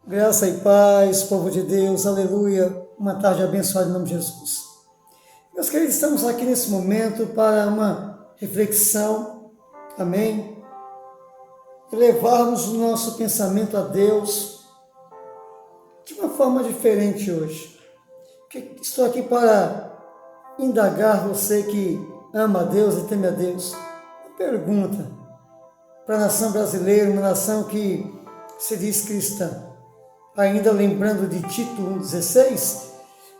Graça e paz, povo de Deus, aleluia, uma tarde abençoada em nome de Jesus. Meus queridos, estamos aqui nesse momento para uma reflexão, amém? E levarmos o nosso pensamento a Deus de uma forma diferente hoje. Estou aqui para indagar você que ama a Deus e teme a Deus. Uma pergunta para a nação brasileira, uma nação que se diz cristã. Ainda lembrando de Tito 1,16,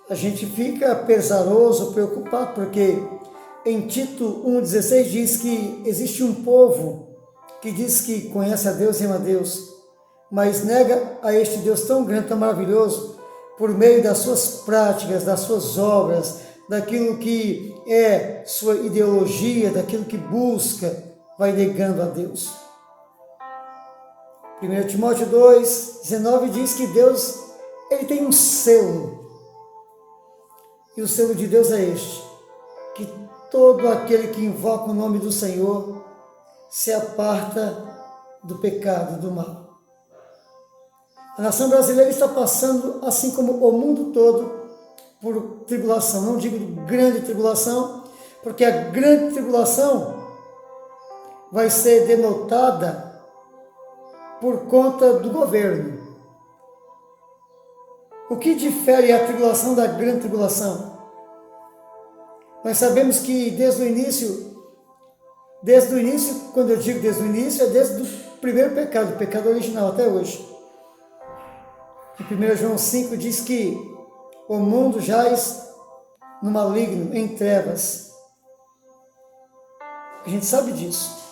a gente fica pesaroso, preocupado, porque em Tito 1,16 diz que existe um povo que diz que conhece a Deus e ama a Deus, mas nega a este Deus tão grande, tão maravilhoso, por meio das suas práticas, das suas obras, daquilo que é sua ideologia, daquilo que busca, vai negando a Deus. 1 Timóteo 2,19 diz que Deus ele tem um selo, e o selo de Deus é este, que todo aquele que invoca o nome do Senhor se aparta do pecado, do mal. A nação brasileira está passando, assim como o mundo todo, por tribulação. Não digo grande tribulação, porque a grande tribulação vai ser denotada por conta do governo. O que difere a tribulação da grande tribulação? Nós sabemos que desde o início, quando eu digo desde o início, é desde o primeiro pecado, o pecado original até hoje. Em 1 João 5 diz que o mundo jaz no maligno, em trevas. A gente sabe disso.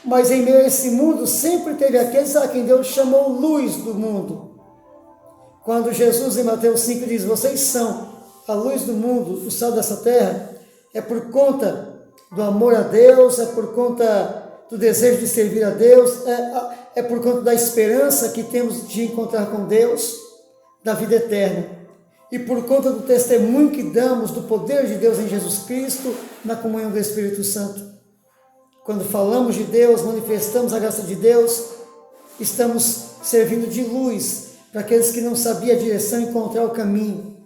Mas em meio a esse mundo sempre teve aqueles a quem Deus chamou luz do mundo. Quando Jesus em Mateus 5 diz, vocês são a luz do mundo, o sal dessa terra, é por conta do amor a Deus, é por conta do desejo de servir a Deus, é por conta da esperança que temos de encontrar com Deus, da vida eterna. E por conta do testemunho que damos do poder de Deus em Jesus Cristo, na comunhão do Espírito Santo. Quando falamos de Deus, manifestamos a graça de Deus, estamos servindo de luz para aqueles que não sabiam a direção encontrar o caminho.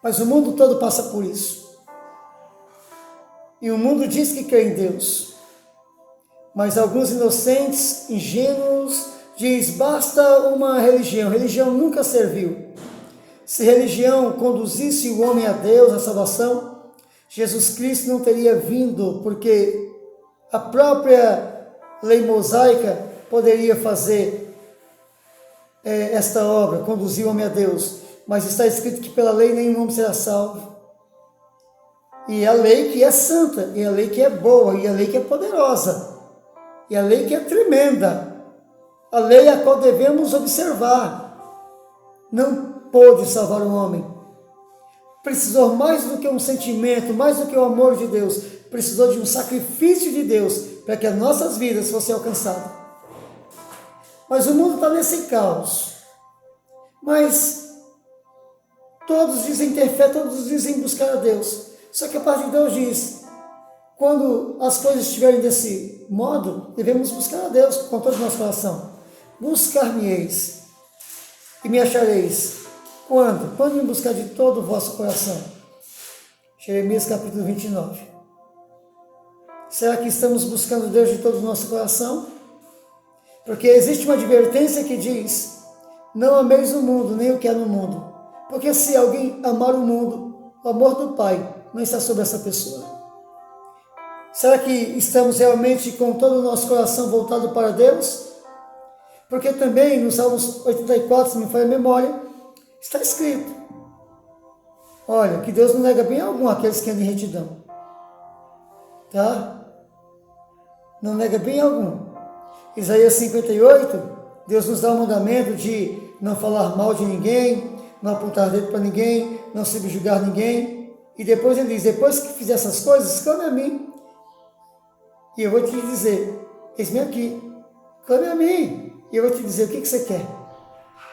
Mas o mundo todo passa por isso. E o mundo diz que crê em Deus. Mas alguns inocentes, ingênuos, diz, basta uma religião. Religião nunca serviu. Se religião conduzisse o homem a Deus, a salvação, Jesus Cristo não teria vindo, porque a própria lei mosaica poderia fazer esta obra, conduzir o homem a Deus. Mas está escrito que pela lei nenhum homem será salvo. E é a lei que é santa, e a lei que é boa, e a lei que é poderosa, e a lei que é tremenda. A lei a qual devemos observar. Não pôde salvar o homem. Precisou mais do que um sentimento, mais do que o amor de Deus, precisou de um sacrifício de Deus para que as nossas vidas fossem alcançadas. Mas o mundo está nesse caos. Mas todos dizem ter fé, todos dizem buscar a Deus. Só que a parte de Deus diz, quando as coisas estiverem desse modo, devemos buscar a Deus com todo o nosso coração. Buscar-me-eis e me achareis. Quando? Quando me buscar de todo o vosso coração. Jeremias capítulo 29. Será que estamos buscando Deus de todo o nosso coração? Porque existe uma advertência que diz, não ameis o mundo, nem o que há no mundo. Porque se alguém amar o mundo, o amor do Pai não está sobre essa pessoa. Será que estamos realmente com todo o nosso coração voltado para Deus? Porque também no Salmos 84, se me falha a memória, está escrito, olha, que Deus não nega bem algum aqueles que andam em retidão. Tá? Não nega bem algum. Isaías 58, Deus nos dá o mandamento de não falar mal de ninguém, não apontar dedo para ninguém, não subjugar ninguém. E depois ele diz, depois que fizer essas coisas, clame a mim. E eu vou te dizer, eis-me aqui, clame a mim. E eu vou te dizer, o que você quer?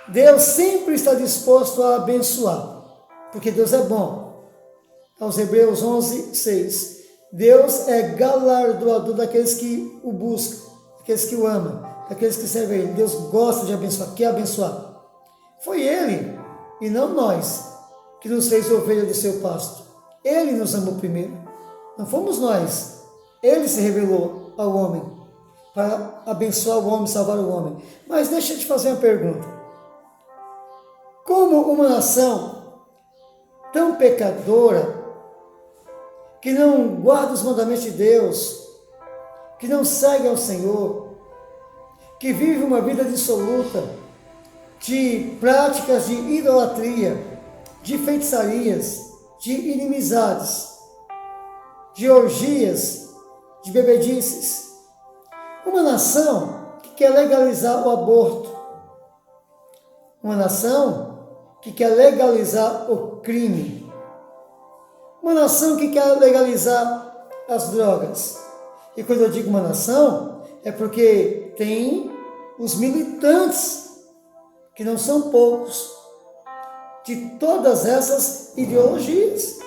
Deus sempre está disposto a abençoar, porque Deus é bom. Aos Hebreus 11, 6. Deus é galardoador daqueles que o buscam, aqueles que o amam. daqueles que servem a Ele. Deus gosta de abençoar, quer abençoar. Foi Ele, e não nós, que nos fez ovelha do seu pasto. Ele nos amou primeiro, não fomos nós. Ele se revelou ao homem, para abençoar o homem, salvar o homem. Mas deixa eu te fazer uma pergunta. Como uma nação tão pecadora, que não guarda os mandamentos de Deus, que não segue ao Senhor, que vive uma vida dissoluta, de práticas de idolatria, de feitiçarias, de inimizades, de orgias, de bebedices. Uma nação que quer legalizar o aborto. Uma nação que quer legalizar o crime. Uma nação que quer legalizar as drogas. E quando eu digo uma nação, é porque tem os militantes, que não são poucos, de todas essas ideologias.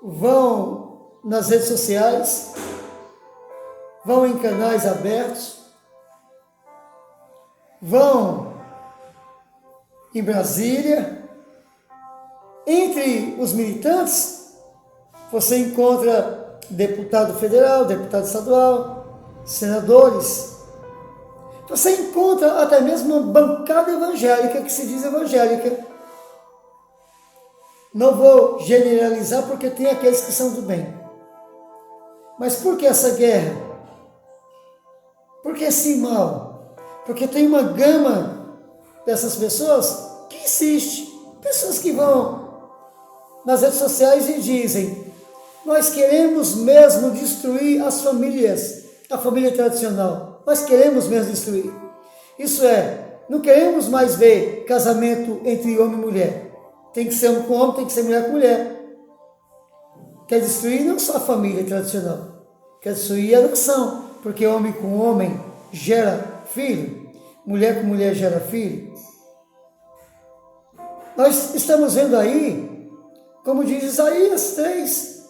Vão nas redes sociais, vão em canais abertos, vão em Brasília. Entre os militantes, você encontra deputado federal, deputado estadual, senadores. Você encontra até mesmo uma bancada evangélica que se diz evangélica. Não vou generalizar porque tem aqueles que são do bem. Mas por que essa guerra? Por que esse mal? Porque tem uma gama dessas pessoas que insiste. Pessoas que vão nas redes sociais e dizem: nós queremos mesmo destruir as famílias, a família tradicional. Nós queremos mesmo destruir. Isso é, não queremos mais ver casamento entre homem e mulher. Tem que ser homem com homem, tem que ser mulher com mulher. Quer destruir não só a família tradicional, quer destruir a nação, porque homem com homem gera filho, mulher com mulher gera filho. Nós estamos vendo aí, como diz Isaías 3,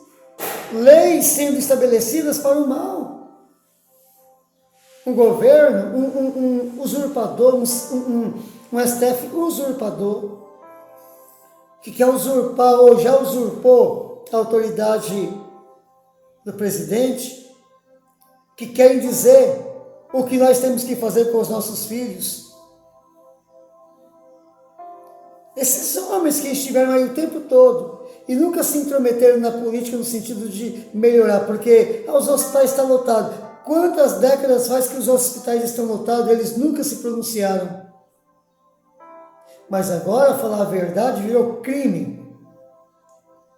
leis sendo estabelecidas para o mal. Um governo, um usurpador, um STF usurpador, que quer usurpar ou já usurpou a autoridade do presidente, que querem dizer o que nós temos que fazer com os nossos filhos. Esses homens que estiveram aí o tempo todo e nunca se intrometeram na política no sentido de melhorar, porque os hospitais estão lotados. Quantas décadas faz que os hospitais estão lotados, eles nunca se pronunciaram. Mas agora, falar a verdade, virou crime.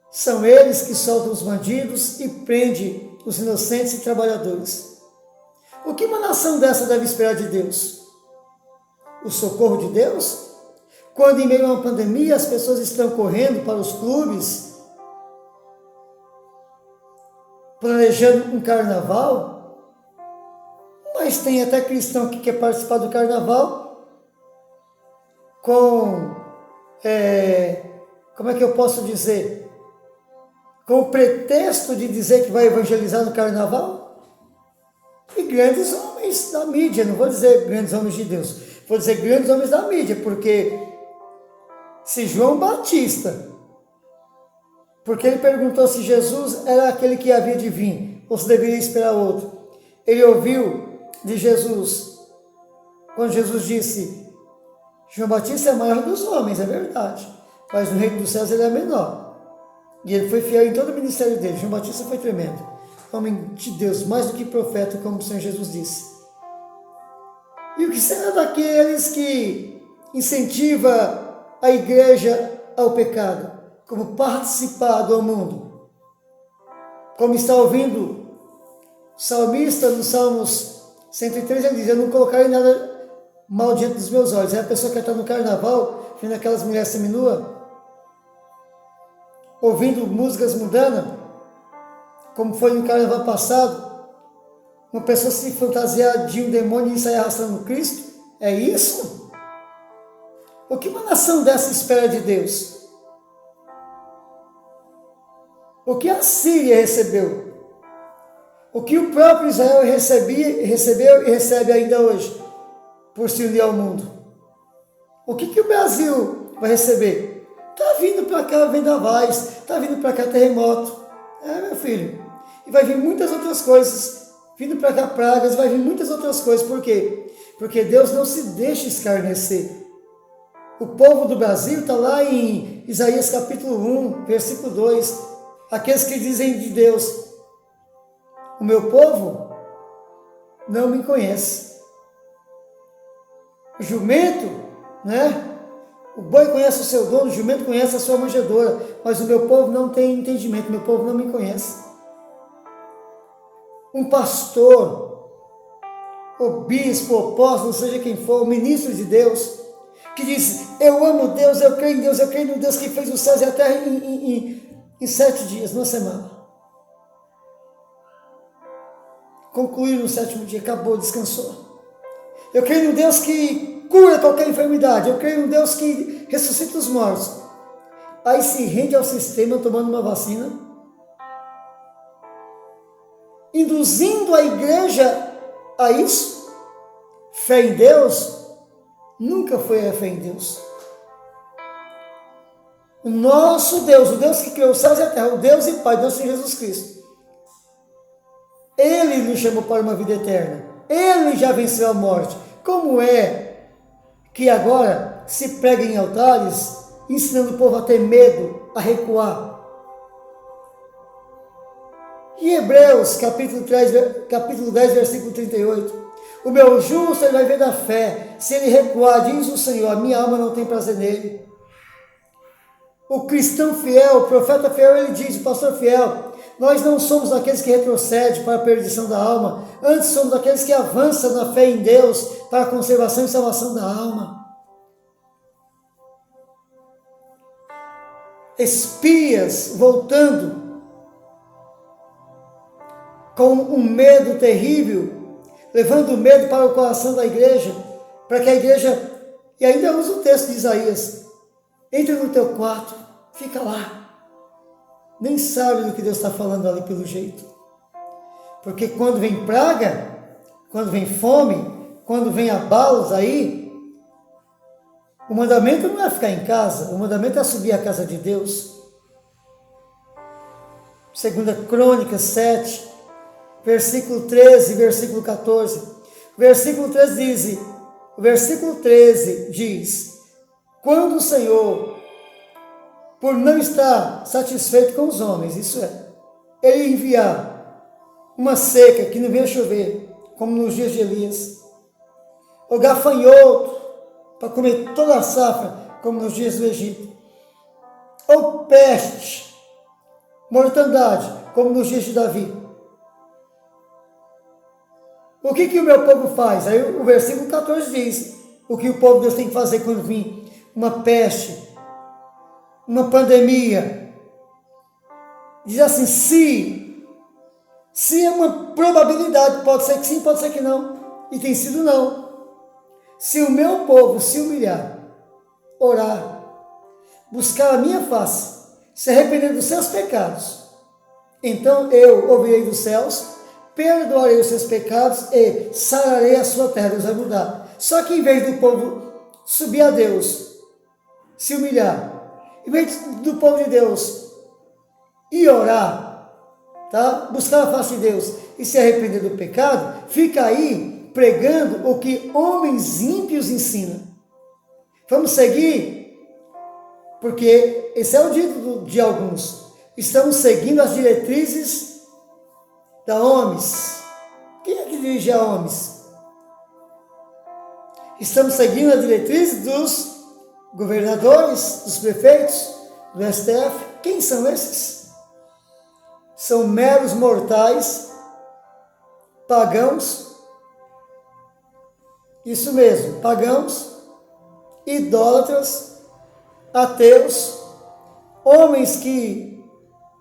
São eles que soltam os bandidos e prendem os inocentes e trabalhadores. O que uma nação dessa deve esperar de Deus? O socorro de Deus? Quando em meio a uma pandemia as pessoas estão correndo para os clubes, planejando um carnaval, mas tem até cristão que quer participar do carnaval com, como é que eu posso dizer? Com o pretexto de dizer que vai evangelizar no carnaval. E grandes homens da mídia, não vou dizer grandes homens de Deus, vou dizer grandes homens da mídia, porque se João Batista, porque ele perguntou se Jesus era aquele que havia de vir, ou se deveria esperar outro. Ele ouviu de Jesus, quando Jesus disse: João Batista é o maior dos homens, é verdade, mas no reino dos céus ele é menor. E ele foi fiel em todo o ministério dele. João Batista foi tremendo, homem de Deus, mais do que profeta, como o Senhor Jesus disse. E o que será daqueles que incentiva a igreja ao pecado, como participar do mundo? Como está ouvindo o salmista no Salmos 103, ele diz: eu não colocarei nada mal diante dos meus olhos. É a pessoa que está no carnaval, vendo aquelas mulheres seminuas, ouvindo músicas mundanas, como foi no carnaval passado, uma pessoa se fantasiar de um demônio e sair arrastando Cristo. É isso? O que uma nação dessa espera de Deus? O que a Síria recebeu? O que o próprio Israel recebeu e recebe ainda hoje, por se unir ao mundo. O que o Brasil vai receber? Está vindo para cá vendavais, está vindo para cá terremoto. Meu filho. E vai vir muitas outras coisas. Vindo para cá pragas, vai vir muitas outras coisas. Por quê? Porque Deus não se deixa escarnecer. O povo do Brasil está lá em Isaías capítulo 1, versículo 2. Aqueles que dizem de Deus: o meu povo não me conhece. O jumento, né? O boi conhece o seu dono, o jumento conhece a sua manjedoura, mas o meu povo não tem entendimento, meu povo não me conhece. Um pastor, o bispo, o apóstolo, seja quem for, o ministro de Deus, que diz: eu amo Deus, eu creio em Deus, eu creio no Deus que fez os céus e a terra em 7 dias, numa semana. Concluiu no 7º dia, acabou, descansou. Eu creio no Deus que cura qualquer enfermidade, eu creio no Deus que ressuscita os mortos. Aí se rende ao sistema tomando uma vacina, induzindo a igreja a isso. Fé em Deus nunca foi a fé em Deus. O nosso Deus, o Deus que criou os céus e a terra, o Deus e Pai, Deus em Jesus Cristo, Ele nos chamou para uma vida eterna. Ele já venceu a morte. Como é que agora se prega em altares, ensinando o povo a ter medo, a recuar? Em Hebreus, capítulo 10, versículo 38. O meu justo, ele vai ver da fé. Se ele recuar, diz o Senhor, a minha alma não tem prazer nele. O cristão fiel, o profeta fiel, ele diz, o pastor fiel: nós não somos aqueles que retrocedem para a perdição da alma, antes somos aqueles que avançam na fé em Deus para a conservação e salvação da alma. Espias voltando com um medo terrível, levando o medo para o coração da igreja, para que a igreja, e ainda usa o texto de Isaías: entra no teu quarto, fica lá. Nem sabe do que Deus está falando ali pelo jeito. Porque quando vem praga, quando vem fome, quando vem abalos aí, o mandamento não é ficar em casa, o mandamento é subir à casa de Deus. 2 Crônicas 7, versículo 13, versículo 14. Versículo 13 diz: quando o Senhor, por não estar satisfeito com os homens, isso é, ele enviar uma seca que não venha chover, como nos dias de Elias, ou gafanhoto para comer toda a safra, como nos dias do Egito, ou peste, mortandade, como nos dias de Davi. O que o meu povo faz? Aí o versículo 14 diz o que o povo de Deus tem que fazer quando vir uma peste, uma pandemia. Diz assim: se é uma probabilidade, pode ser que sim, pode ser que não, e tem sido não. Se o meu povo se humilhar, orar, buscar a minha face, se arrepender dos seus pecados, então eu ouvirei dos céus, perdoarei os seus pecados e sararei a sua terra. Deus vai mudar. Só que em vez do povo subir a Deus, se humilhar, em vez do povo de Deus ir orar, tá? Buscar a face de Deus e se arrepender do pecado, fica aí pregando o que homens ímpios ensinam. Vamos seguir? Porque esse é o dito de alguns. Estamos seguindo as diretrizes da OMS. Quem é que dirige a OMS? Estamos seguindo as diretrizes dos governadores, dos prefeitos, do STF. Quem são esses? São meros mortais, pagãos, isso mesmo, pagãos, idólatras, ateus, homens que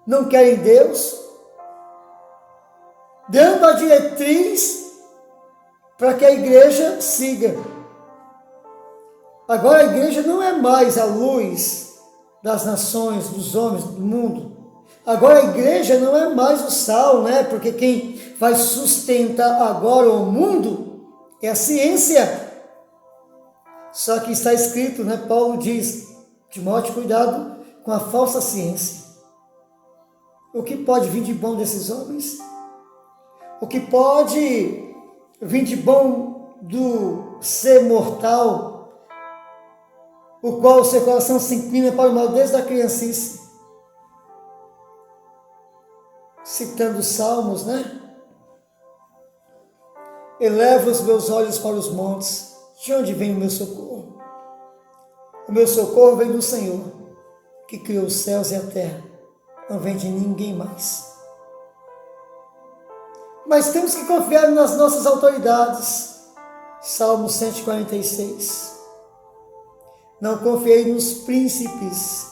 não querem Deus, dando a diretriz para que a igreja siga. Agora a igreja não é mais a luz das nações, dos homens, do mundo. Agora a igreja não é mais o sal, né? Porque quem vai sustentar agora o mundo é a ciência. Só que está escrito, né? Paulo diz, Timóteo, cuidado com a falsa ciência. O que pode vir de bom desses homens? O que pode vir de bom do ser mortal, o qual o seu coração se inclina para o mal desde a criancice? Citando os Salmos, né? Elevo os meus olhos para os montes. De onde vem o meu socorro? O meu socorro vem do Senhor, que criou os céus e a terra. Não vem de ninguém mais. Mas temos que confiar nas nossas autoridades. Salmo 146. Não confiei nos príncipes,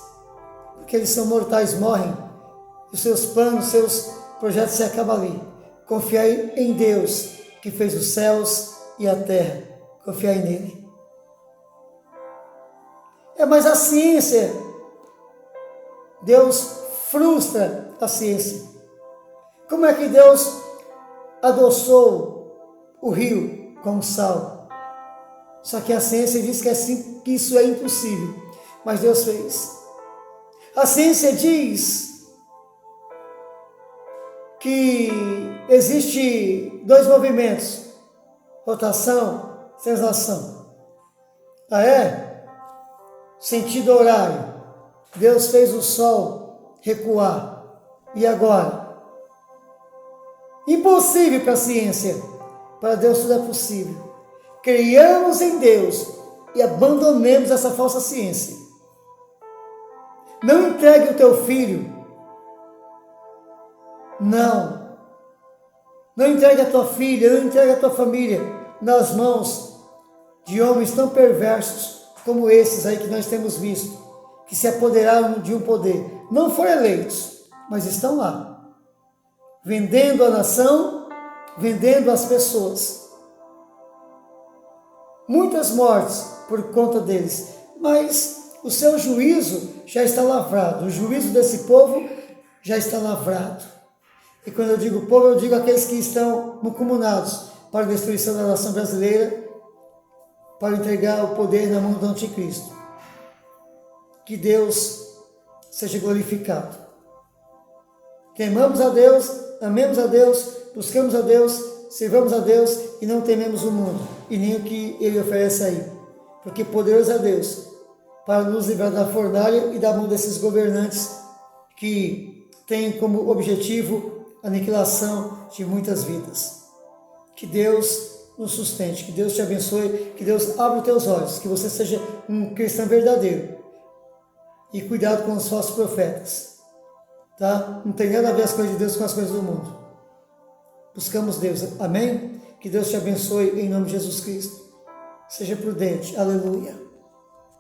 porque eles são mortais, morrem. Os seus planos, seus projetos se acabam ali. Confiai em Deus, que fez os céus e a terra. Confiai nele. Mas a ciência, Deus frustra a ciência. Como é que Deus adoçou o rio com sal? Só que a ciência diz que isso é impossível. Mas Deus fez. A ciência diz que existe 2 movimentos, rotação, translação. Sentido horário. Deus fez o sol recuar. E agora? Impossível para a ciência. Para Deus tudo é possível. Criamos em Deus e abandonemos essa falsa ciência. Não entregue o teu filho. Não entregue a tua filha, não entregue a tua família nas mãos de homens tão perversos como esses aí que nós temos visto, que se apoderaram de um poder. Não foram eleitos, mas estão lá, vendendo a nação, vendendo as pessoas. Muitas mortes por conta deles, mas o seu juízo já está lavrado, o juízo desse povo já está lavrado. E quando eu digo povo, eu digo aqueles que estão mancomunados para a destruição da nação brasileira, para entregar o poder na mão do anticristo. Que Deus seja glorificado. Temamos a Deus, amemos a Deus, buscamos a Deus, servamos a Deus e não tememos o mundo e nem o que ele oferece aí. Porque poderoso é Deus para nos livrar da fornalha e da mão desses governantes que têm como objetivo a aniquilação de muitas vidas. Que Deus nos sustente, que Deus te abençoe, que Deus abra os teus olhos, que você seja um cristão verdadeiro. E cuidado com os falsos profetas, tá? Não tem nada a ver as coisas de Deus com as coisas do mundo. Buscamos Deus, amém? Que Deus te abençoe em nome de Jesus Cristo. Seja prudente, aleluia.